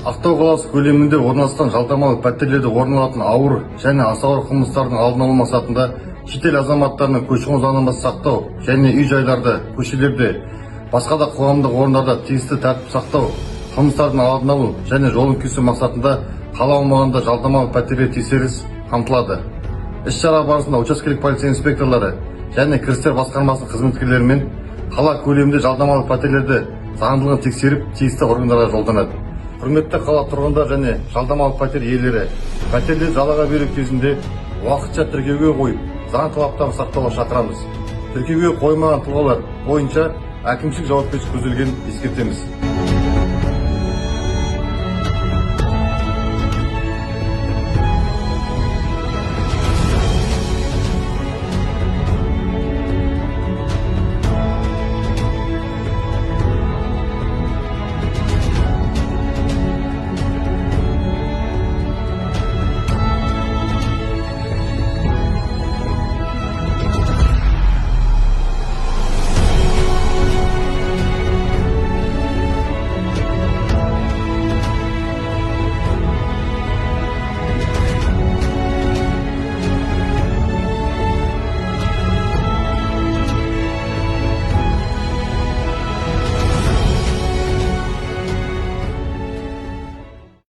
Ақтау қаласы көлемінде орналасқан жалдамалы пәтерлерде орын алатын ауыр және аса ауыр қылмыстардың алдын алу мақсатында шетел азаматтарының көші-қон заңнамасын сақтау және үй-жайларда, көшелерде, басқа да қоғамдық орындарда тиісті тәртіп сақтау, қылмыстардың алдын алу және жолын кесу мақсатында қала аумағында жалдамалы пәтерлер тексеріс қамтылады. Іс-шара барысында учаскелік полиция инспекторлары және кірістер басқармасының қызметкерлерімен қала көлемінде жалдамалы пәтерлерді заңдылығын тексеріп, тиісті органдарға жолданады. Құрметті қала тұрғындар және жалдамалы пәтер иелері, пәтерлерді жалға беру кезінде уақытша тіркеуге қойып, заң талаптарын сақтауға шақырамыз. Тіркеуге қоймаған тұлғалар бойынша әкімшілік жауапкершілік көзделгенін ескертеміз.